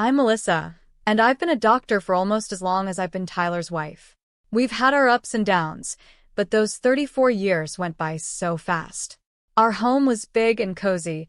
I'm Melissa, and I've been a doctor for almost as long as I've been Tyler's wife. We've had our ups and downs, but those 34 years went by so fast. Our home was big and cozy,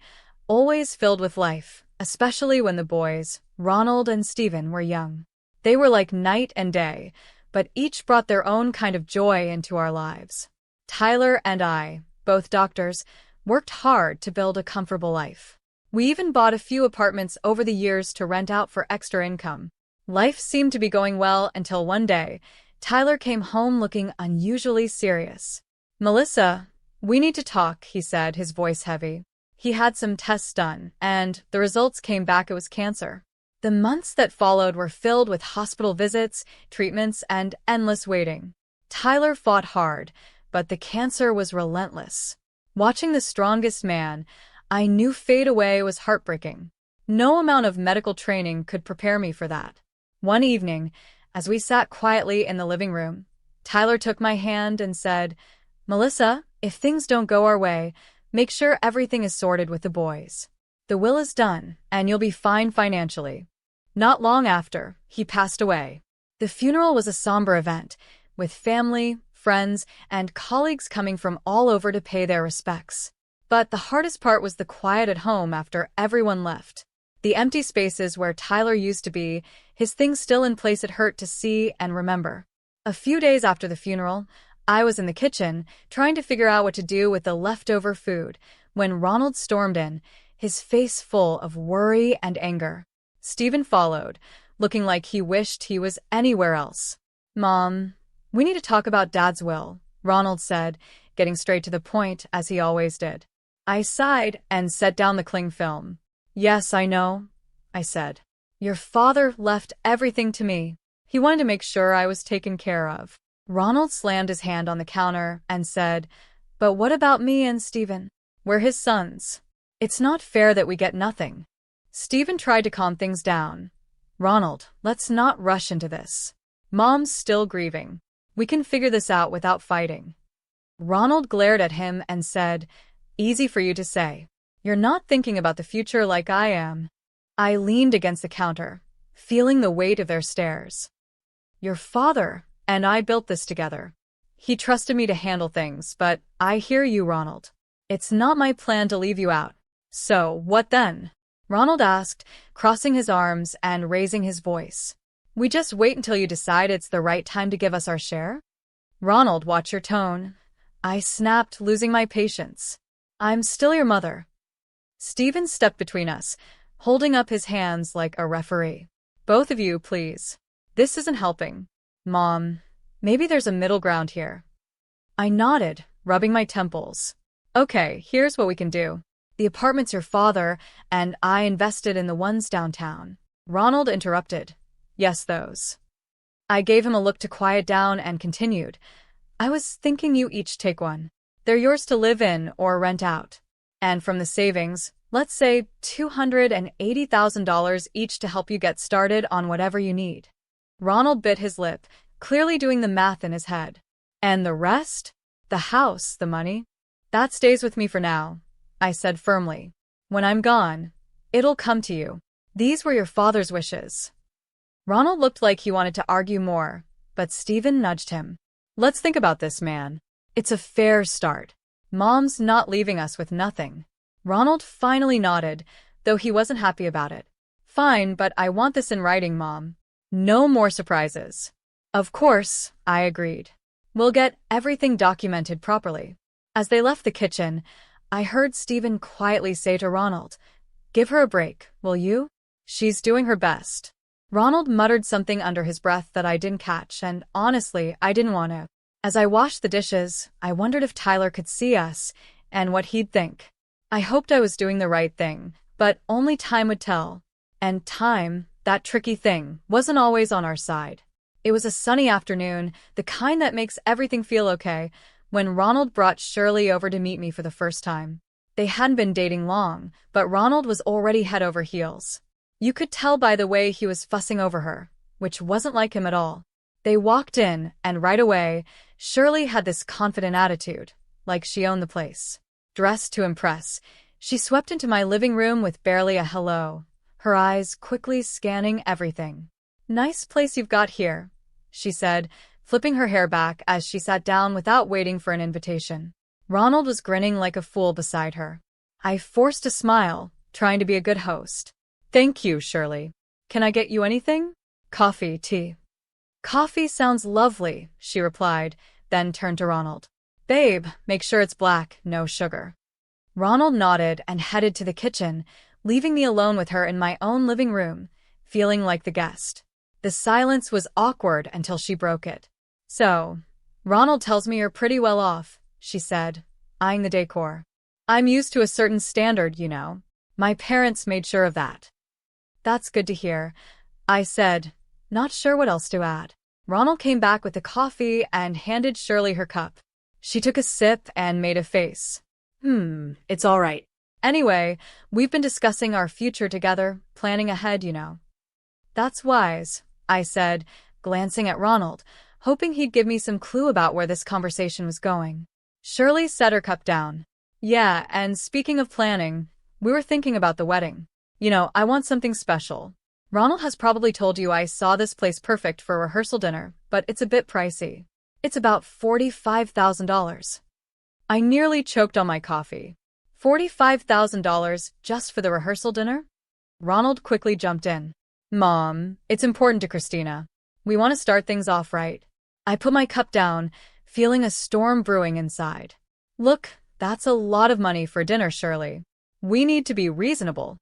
always filled with life, especially when the boys, Ronald and Steven, were young. They were like night and day, but each brought their own kind of joy into our lives. Tyler and I, both doctors, worked hard to build a comfortable life. We even bought a few apartments over the years to rent out for extra income. Life seemed to be going well until one day, Tyler came home looking unusually serious. "Melissa, we need to talk," he said, his voice heavy. He had some tests done, and the results came back it was cancer. The months that followed were filled with hospital visits, treatments, and endless waiting. Tyler fought hard, but the cancer was relentless. Watching the strongest man, I knew fade away was heartbreaking. No amount of medical training could prepare me for that. One evening, as we sat quietly in the living room, Tyler took my hand and said, "Melissa, if things don't go our way, make sure everything is sorted with the boys. The will is done, and you'll be fine financially." Not long after, he passed away. The funeral was a somber event, with family, friends, and colleagues coming from all over to pay their respects. But the hardest part was the quiet at home after everyone left. The empty spaces where Tyler used to be, his things still in place it hurt to see and remember. A few days after the funeral, I was in the kitchen, trying to figure out what to do with the leftover food, when Ronald stormed in, his face full of worry and anger. Steven followed, looking like he wished he was anywhere else. "Mom, we need to talk about Dad's will," Ronald said, getting straight to the point as he always did. I sighed and set down the cling film. "Yes, I know," I said. "Your father left everything to me. He wanted to make sure I was taken care of." Ronald slammed his hand on the counter and said, "But what about me and Steven? We're his sons. It's not fair that we get nothing." Steven tried to calm things down. "Ronald, let's not rush into this. Mom's still grieving. We can figure this out without fighting." Ronald glared at him and said, "Easy for you to say. You're not thinking about the future like I am." I leaned against the counter, feeling the weight of their stares. "Your father and I built this together. He trusted me to handle things, but I hear you, Ronald. It's not my plan to leave you out. So, what then?" Ronald asked, crossing his arms and raising his voice. "We just wait until you decide it's the right time to give us our share?" "Ronald, watch your tone," I snapped, losing my patience. "I'm still your mother." Steven stepped between us, holding up his hands like a referee. "Both of you, please. This isn't helping. Mom, maybe there's a middle ground here." I nodded, rubbing my temples. "Okay, here's what we can do. The apartment's your father, and I invested in the ones downtown." Ronald interrupted. "Yes, those." I gave him a look to quiet down and continued. "I was thinking you each take one. They're yours to live in or rent out. And from the savings, let's say $280,000 each to help you get started on whatever you need." Ronald bit his lip, clearly doing the math in his head. "And the rest? The house, the money? That stays with me for now," I said firmly. "When I'm gone, it'll come to you. These were your father's wishes." Ronald looked like he wanted to argue more, but Steven nudged him. "Let's think about this, man. It's a fair start. Mom's not leaving us with nothing." Ronald finally nodded, though he wasn't happy about it. "Fine, but I want this in writing, Mom. No more surprises." "Of course," I agreed. "We'll get everything documented properly." As they left the kitchen, I heard Steven quietly say to Ronald, "Give her a break, will you? She's doing her best." Ronald muttered something under his breath that I didn't catch, and honestly, I didn't want to. As I washed the dishes, I wondered if Tyler could see us and what he'd think. I hoped I was doing the right thing, but only time would tell. And time, that tricky thing, wasn't always on our side. It was a sunny afternoon, the kind that makes everything feel okay, when Ronald brought Shirley over to meet me for the first time. They hadn't been dating long, but Ronald was already head over heels. You could tell by the way he was fussing over her, which wasn't like him at all. They walked in, and right away, Shirley had this confident attitude, like she owned the place. Dressed to impress, she swept into my living room with barely a hello, her eyes quickly scanning everything. "Nice place you've got here," she said, flipping her hair back as she sat down without waiting for an invitation. Ronald was grinning like a fool beside her. I forced a smile, trying to be a good host. "Thank you, Shirley. Can I get you anything? Coffee, tea?" "Coffee sounds lovely," she replied, then turned to Ronald. "Babe, make sure it's black, no sugar." Ronald nodded and headed to the kitchen, leaving me alone with her in my own living room, feeling like the guest. The silence was awkward until she broke it. "So, Ronald tells me you're pretty well off," she said, eyeing the decor. "I'm used to a certain standard, you know. My parents made sure of that." "That's good to hear," I said, not sure what else to add. Ronald came back with the coffee and handed Shirley her cup. She took a sip and made a face. It's all right. Anyway, we've been discussing our future together, planning ahead, you know." "That's wise," I said, glancing at Ronald, hoping he'd give me some clue about where this conversation was going. Shirley set her cup down. "Yeah, and speaking of planning, we were thinking about the wedding. You know, I want something special. Ronald has probably told you I saw this place perfect for a rehearsal dinner, but it's a bit pricey. It's about $45,000. I nearly choked on my coffee. $45,000 just for the rehearsal dinner? Ronald quickly jumped in. "Mom, it's important to Christina. We want to start things off right." I put my cup down, feeling a storm brewing inside. "Look, that's a lot of money for dinner, Shirley. We need to be reasonable."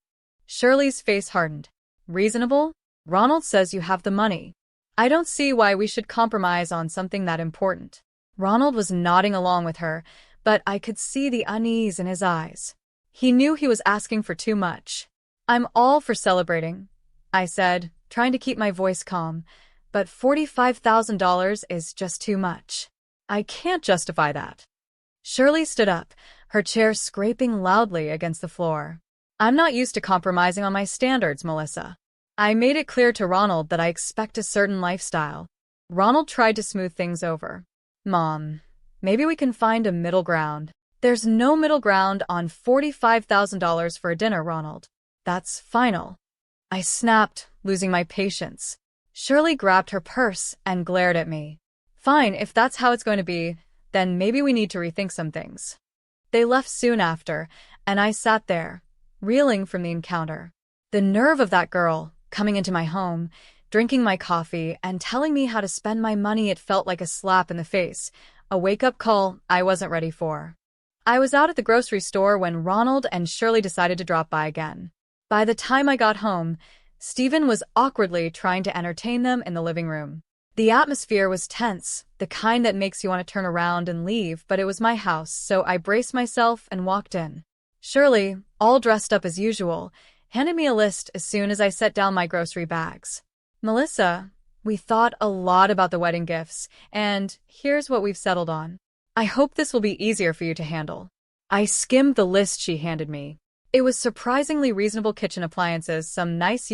Shirley's face hardened. "Reasonable? Ronald says you have the money. I don't see why we should compromise on something that important." Ronald was nodding along with her, but I could see the unease in his eyes. He knew he was asking for too much. "I'm all for celebrating," I said, trying to keep my voice calm, "but $45,000 is just too much. I can't justify that." Shirley stood up, her chair scraping loudly against the floor. "I'm not used to compromising on my standards, Melissa. I made it clear to Ronald that I expect a certain lifestyle." Ronald tried to smooth things over. "Mom, maybe we can find a middle ground." "There's no middle ground on $45,000 for a dinner, Ronald. That's final." I snapped, losing my patience. Shirley grabbed her purse and glared at me. "Fine, if that's how it's going to be, then maybe we need to rethink some things." They left soon after, and I sat there, reeling from the encounter. The nerve of that girl, coming into my home, drinking my coffee, and telling me how to spend my money. It felt like a slap in the face, a wake-up call I wasn't ready for. I was out at the grocery store when Ronald and Shirley decided to drop by again. By the time I got home, Stephen was awkwardly trying to entertain them in the living room. The atmosphere was tense, the kind that makes you want to turn around and leave, but it was my house, so I braced myself and walked in. Shirley, all dressed up as usual, handed me a list as soon as I set down my grocery bags. "Melissa, we thought a lot about the wedding gifts, and here's what we've settled on. I hope this will be easier for you to handle." I skimmed the list she handed me. It was surprisingly reasonable: kitchen appliances, some nice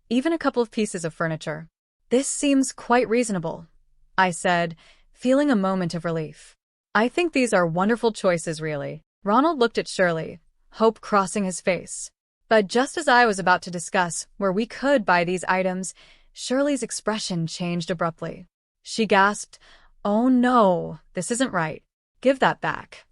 even a couple of pieces of furniture. "This seems quite reasonable," I said, feeling a moment of relief. "I think these are wonderful choices, really." Ronald looked at Shirley, hope crossing his face. But just as I was about to discuss where we could buy these items, Shirley's expression changed abruptly. She gasped, "Oh no, this isn't right. Give that back."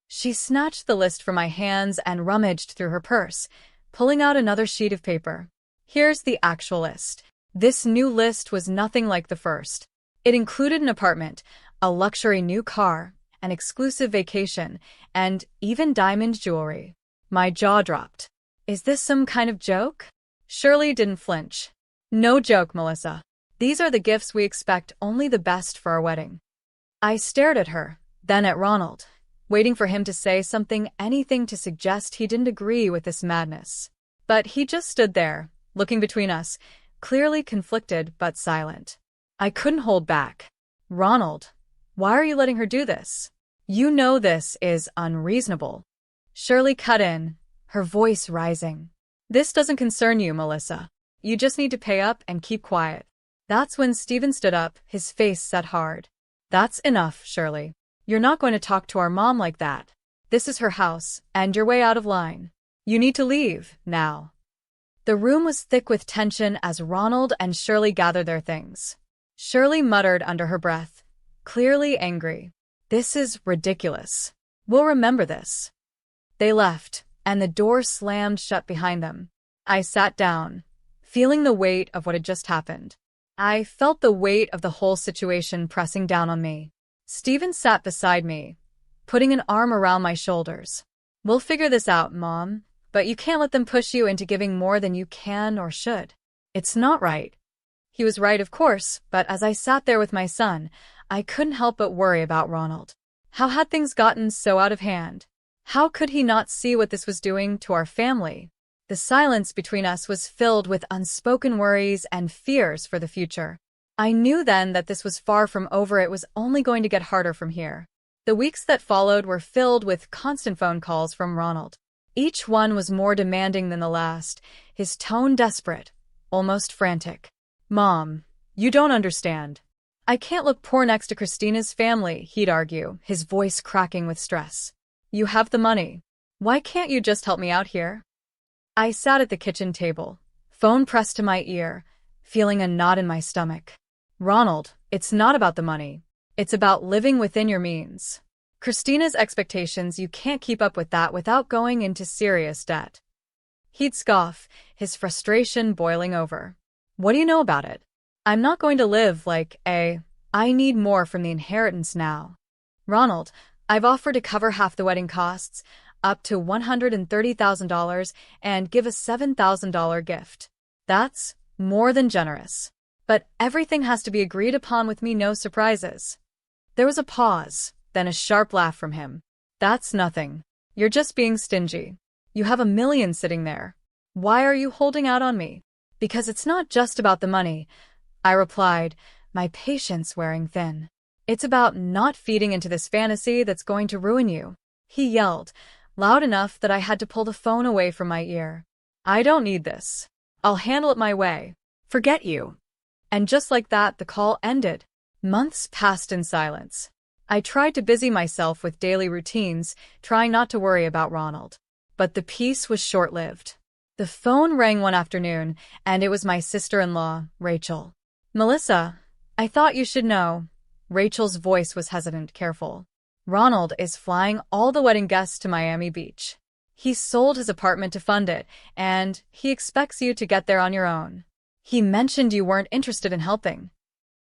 She snatched the list from my hands and rummaged through her purse, pulling out another sheet of paper. "Here's the actual list." This new list was nothing like the first. It included an apartment, a luxury new car, an exclusive vacation, and even diamond jewelry. My jaw dropped. "Is this some kind of joke?" Shirley didn't flinch. "No joke, Melissa. These are the gifts we expect, only the best for our wedding." I stared at her, then at Ronald, waiting for him to say something, anything to suggest he didn't agree with this madness. But he just stood there, looking between us, clearly conflicted but silent. I couldn't hold back. "Ronald, why are you letting her do this? You know this is unreasonable." Shirley cut in, her voice rising. "This doesn't concern you, Melissa. You just need to pay up and keep quiet." That's when Stephen stood up, his face set hard. "That's enough, Shirley. You're not going to talk to our mom like that. This is her house, and you're way out of line. You need to leave, now." The room was thick with tension as Ronald and Shirley gathered their things. Shirley muttered under her breath, clearly angry. "This is ridiculous. We'll remember this." They left, and the door slammed shut behind them. I sat down, feeling the weight of what had just happened. I felt the weight of the whole situation pressing down on me. Stephen sat beside me, putting an arm around my shoulders. "We'll figure this out, Mom, but you can't let them push you into giving more than you can or should. It's not right." He was right, of course, but as I sat there with my son, I couldn't help but worry about Ronald. How had things gotten so out of hand? How could he not see what this was doing to our family? The silence between us was filled with unspoken worries and fears for the future. I knew then that this was far from over. It was only going to get harder from here. The weeks that followed were filled with constant phone calls from Ronald. Each one was more demanding than the last, his tone desperate, almost frantic. "Mom, you don't understand. I can't look poor next to Christina's family," he'd argue, his voice cracking with stress. "You have the money. Why can't you just help me out here?" I sat at the kitchen table, phone pressed to my ear, feeling a knot in my stomach. "Ronald, it's not about the money. It's about living within your means. Christina's expectations, you can't keep up with that without going into serious debt." He'd scoff, his frustration boiling over. "What do you know about it? I'm not going to live like I need more from the inheritance now. Ronald, I've offered to cover half the wedding costs, up to $130,000, and give a $7,000 gift. That's more than generous. But everything has to be agreed upon with me, no surprises." There was a pause, then a sharp laugh from him. "That's nothing. You're just being stingy. You have $1 million sitting there. Why are you holding out on me?" "Because it's not just about the money," I replied, my patience wearing thin. "It's about not feeding into this fantasy that's going to ruin you." He yelled, loud enough that I had to pull the phone away from my ear. "I don't need this. I'll handle it my way. Forget you." And just like that, the call ended. Months passed in silence. I tried to busy myself with daily routines, trying not to worry about Ronald. But the peace was short-lived. The phone rang one afternoon, and it was my sister-in-law, Rachel. "Melissa, I thought you should know." Rachel's voice was hesitant, careful. "Ronald is flying all the wedding guests to Miami Beach. He sold his apartment to fund it, and he expects you to get there on your own. He mentioned you weren't interested in helping."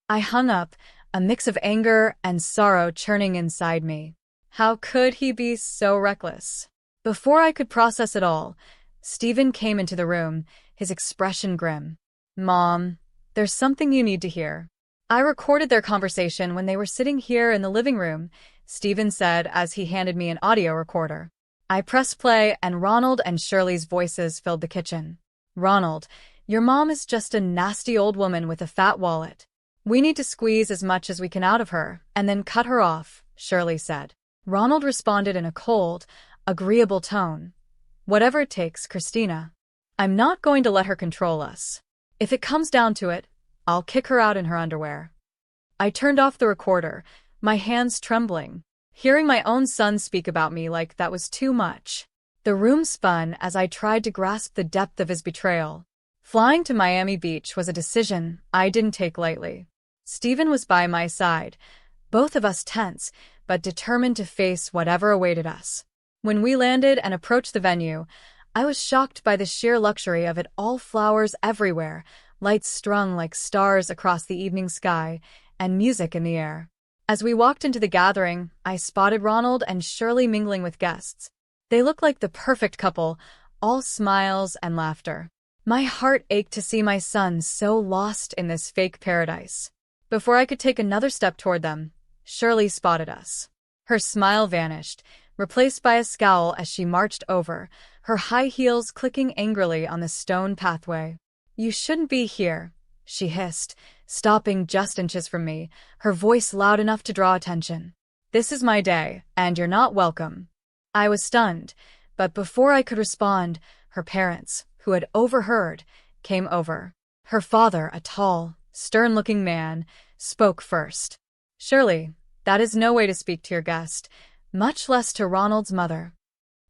I hung up, a mix of anger and sorrow churning inside me. How could he be so reckless? Before I could process it all, Stephen came into the room, his expression grim. "Mom, there's something you need to hear." I recorded their conversation when they were sitting here in the living room, Stephen said as he handed me an audio recorder. I pressed play, and Ronald and Shirley's voices filled the kitchen. "Ronald, your mom is just a nasty old woman with a fat wallet. We need to squeeze as much as we can out of her, and then cut her off," Shirley said. Ronald responded in a cold, agreeable tone. "Whatever it takes, Christina. I'm not going to let her control us. If it comes down to it, I'll kick her out in her underwear." I turned off the recorder, my hands trembling. Hearing my own son speak about me like that was too much. The room spun as I tried to grasp the depth of his betrayal. Flying to Miami Beach was a decision I didn't take lightly. Stephen was by my side, both of us tense, but determined to face whatever awaited us. When we landed and approached the venue, I was shocked by the sheer luxury of it all. Flowers everywhere, lights strung like stars across the evening sky, and music in the air. As we walked into the gathering, I spotted Ronald and Shirley mingling with guests. They looked like the perfect couple, all smiles and laughter. My heart ached to see my son so lost in this fake paradise. Before I could take another step toward them, Shirley spotted us. Her smile vanished, replaced by a scowl as she marched over, her high heels clicking angrily on the stone pathway. "You shouldn't be here," she hissed, stopping just inches from me, her voice loud enough to draw attention. "This is my day, and you're not welcome." I was stunned, but before I could respond, her parents, who had overheard, came over. Her father, a tall, stern-looking man, spoke first. "Shirley, that is no way to speak to your guest, much less to Ronald's mother."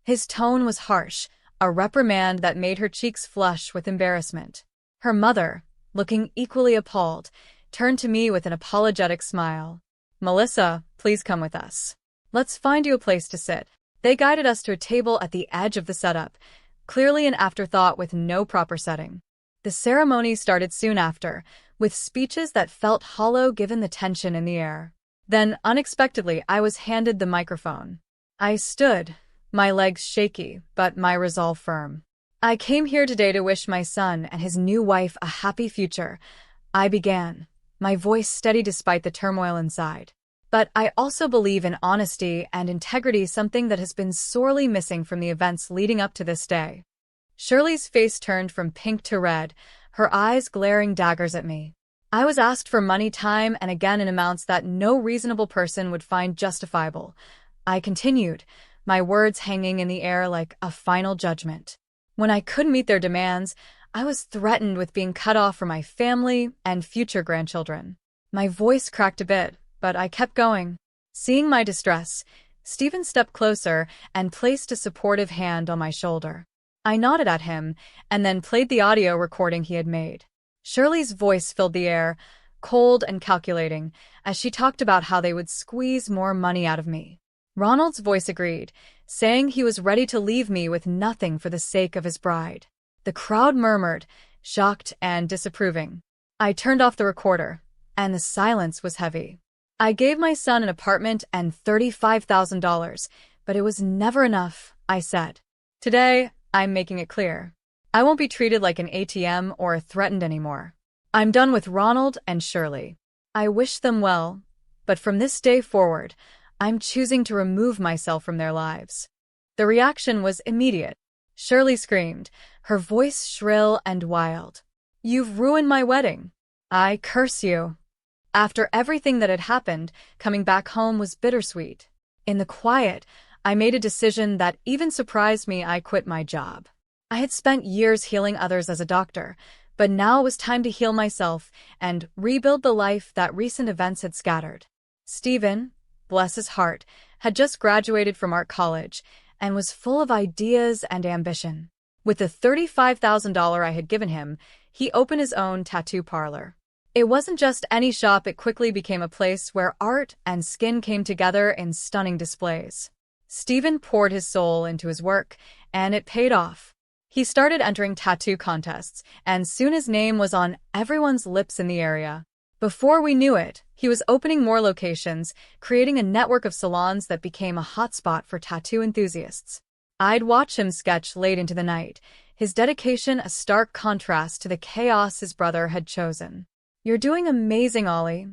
His tone was harsh, a reprimand that made her cheeks flush with embarrassment. Her mother, looking equally appalled, turned to me with an apologetic smile. "Melissa, please come with us. Let's find you a place to sit." They guided us to a table at the edge of the setup, clearly an afterthought with no proper setting. The ceremony started soon after, with speeches that felt hollow given the tension in the air. Then, unexpectedly, I was handed the microphone. I stood, my legs shaky, but my resolve firm. "I came here today to wish my son and his new wife a happy future," I began, my voice steady despite the turmoil inside. "But I also believe in honesty and integrity, something that has been sorely missing from the events leading up to this day." Shirley's face turned from pink to red, her eyes glaring daggers at me. I was asked for money time and again in amounts that no reasonable person would find justifiable. I continued, my words hanging in the air like a final judgment. When I couldn't meet their demands, I was threatened with being cut off from my family and future grandchildren. My voice cracked a bit, but I kept going. Seeing my distress, Stephen stepped closer and placed a supportive hand on my shoulder. I nodded at him and then played the audio recording he had made. Shirley's voice filled the air, cold and calculating, as she talked about how they would squeeze more money out of me. Ronald's voice agreed, saying he was ready to leave me with nothing for the sake of his bride. The crowd murmured, shocked and disapproving. I turned off the recorder, and the silence was heavy. "I gave my son an apartment and $35,000, but it was never enough," I said. "Today, I'm making it clear. I won't be treated like an ATM or threatened anymore. I'm done with Ronald and Shirley. I wish them well, but from this day forward, I'm choosing to remove myself from their lives." The reaction was immediate. Shirley screamed, her voice shrill and wild. "You've ruined my wedding. I curse you." After everything that had happened, coming back home was bittersweet. In the quiet, I made a decision that even surprised me. I quit my job. I had spent years healing others as a doctor, but now it was time to heal myself and rebuild the life that recent events had scattered. Stephen, bless his heart, had just graduated from art college and was full of ideas and ambition. With the $35,000 I had given him, he opened his own tattoo parlor. It wasn't just any shop, it quickly became a place where art and skin came together in stunning displays. Stephen poured his soul into his work, and it paid off. He started entering tattoo contests, and soon his name was on everyone's lips in the area. Before we knew it, he was opening more locations, creating a network of salons that became a hotspot for tattoo enthusiasts. I'd watch him sketch late into the night, his dedication a stark contrast to the chaos his brother had chosen. "You're doing amazing, Ollie,"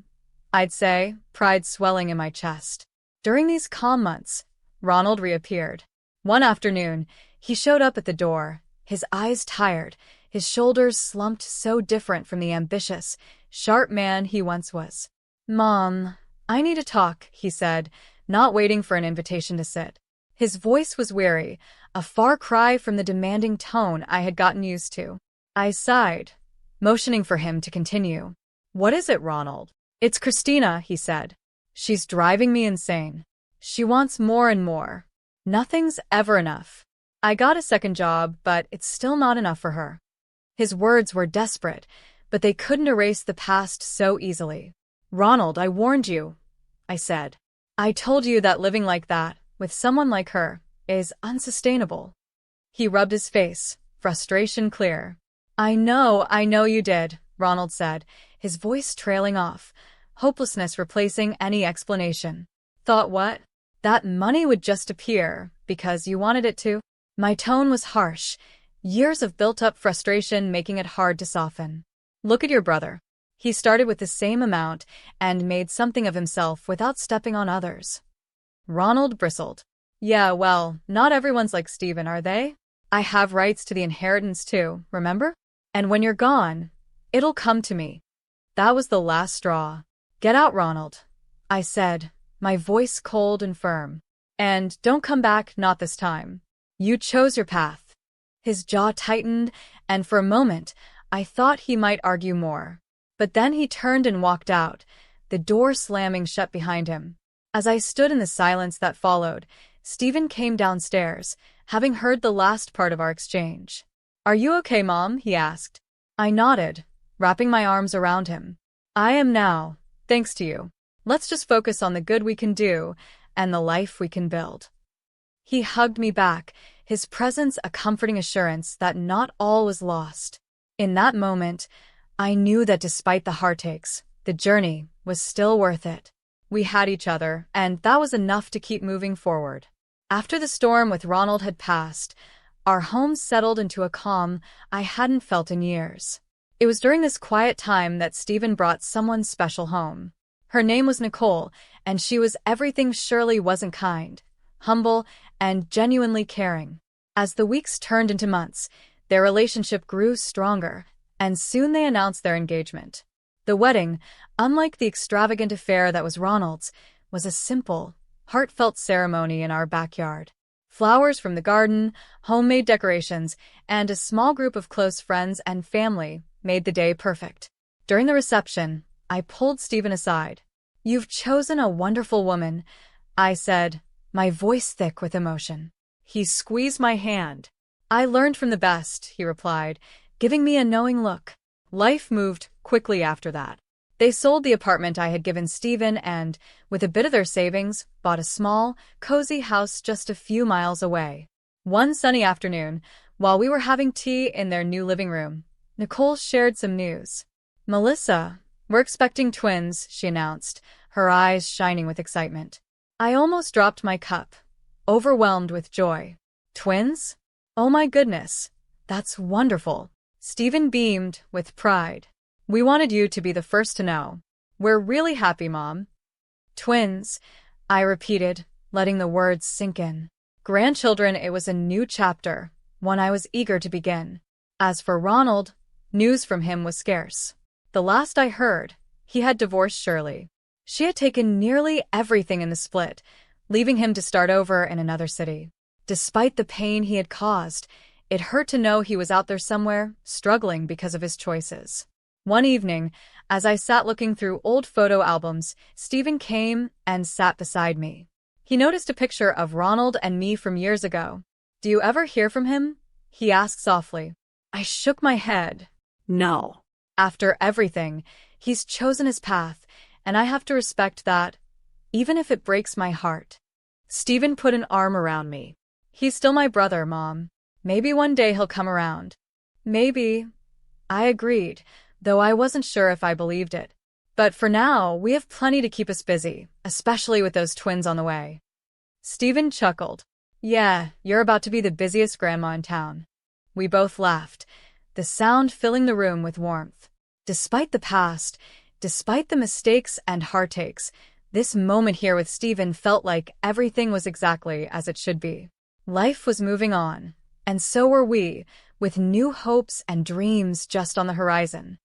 I'd say, pride swelling in my chest. During these calm months, Ronald reappeared. One afternoon, he showed up at the door, his eyes tired, his shoulders slumped, so different from the ambitious, sharp man he once was. "Mom, I need to talk," he said, not waiting for an invitation to sit. His voice was weary, a far cry from the demanding tone I had gotten used to. I sighed, motioning for him to continue. "What is it, Ronald?" "It's Christina," he said. "She's driving me insane. She wants more and more. Nothing's ever enough. I got a second job, but it's still not enough for her." His words were desperate, but they couldn't erase the past so easily. "Ronald, I warned you," I said. "I told you that living like that, with someone like her, is unsustainable." He rubbed his face, frustration clear. I know you did," Ronald said, his voice trailing off, hopelessness replacing any explanation. "Thought what? That money would just appear, because you wanted it to?" My tone was harsh, years of built-up frustration making it hard to soften. "Look at your brother. He started with the same amount and made something of himself without stepping on others." Ronald bristled. "Yeah, well, not everyone's like Stephen, are they? I have rights to the inheritance too, remember? And when you're gone, it'll come to me." That was the last straw. "Get out, Ronald," I said, my voice cold and firm. "And don't come back, not this time. You chose your path." His jaw tightened, and for a moment, I thought he might argue more. But then he turned and walked out, the door slamming shut behind him. As I stood in the silence that followed, Stephen came downstairs, having heard the last part of our exchange. "Are you okay, Mom?" he asked. I nodded, wrapping my arms around him. "I am now, thanks to you. Let's just focus on the good we can do and the life we can build." He hugged me back, his presence a comforting assurance that not all was lost. In that moment, I knew that despite the heartaches, the journey was still worth it. We had each other, and that was enough to keep moving forward. After the storm with Ronald had passed, our home settled into a calm I hadn't felt in years. It was during this quiet time that Stephen brought someone special home. Her name was Nicole, and she was everything Shirley wasn't: kind, humble, and genuinely caring. As the weeks turned into months, their relationship grew stronger, and soon they announced their engagement. The wedding, unlike the extravagant affair that was Ronald's, was a simple, heartfelt ceremony in our backyard. Flowers from the garden, homemade decorations, and a small group of close friends and family made the day perfect. During the reception, I pulled Stephen aside. "You've chosen a wonderful woman," I said, my voice thick with emotion. He squeezed my hand. "I learned from the best," he replied, giving me a knowing look. Life moved quickly after that. They sold the apartment I had given Stephen and, with a bit of their savings, bought a small, cozy house just a few miles away. One sunny afternoon, while we were having tea in their new living room, Nicole shared some news. "Melissa, we're expecting twins," she announced, her eyes shining with excitement. I almost dropped my cup, overwhelmed with joy. "Twins? Oh my goodness, that's wonderful." Stephen beamed with pride. "We wanted you to be the first to know. We're really happy, Mom." "Twins," I repeated, letting the words sink in. Grandchildren, it was a new chapter, one I was eager to begin. As for Ronald, news from him was scarce. The last I heard, he had divorced Shirley. She had taken nearly everything in the split, leaving him to start over in another city. Despite the pain he had caused, it hurt to know he was out there somewhere, struggling because of his choices. One evening, as I sat looking through old photo albums, Stephen came and sat beside me. He noticed a picture of Ronald and me from years ago. "Do you ever hear from him?" he asked softly. I shook my head. "No. After everything, he's chosen his path, and I have to respect that, even if it breaks my heart." Stephen put an arm around me. "He's still my brother, Mom. Maybe one day he'll come around." "Maybe," I agreed, though I wasn't sure if I believed it. "But for now, we have plenty to keep us busy, especially with those twins on the way." Stephen chuckled. "Yeah, you're about to be the busiest grandma in town." We both laughed, the sound filling the room with warmth. Despite the past, despite the mistakes and heartaches, this moment here with Stephen felt like everything was exactly as it should be. Life was moving on, and so were we, with new hopes and dreams just on the horizon.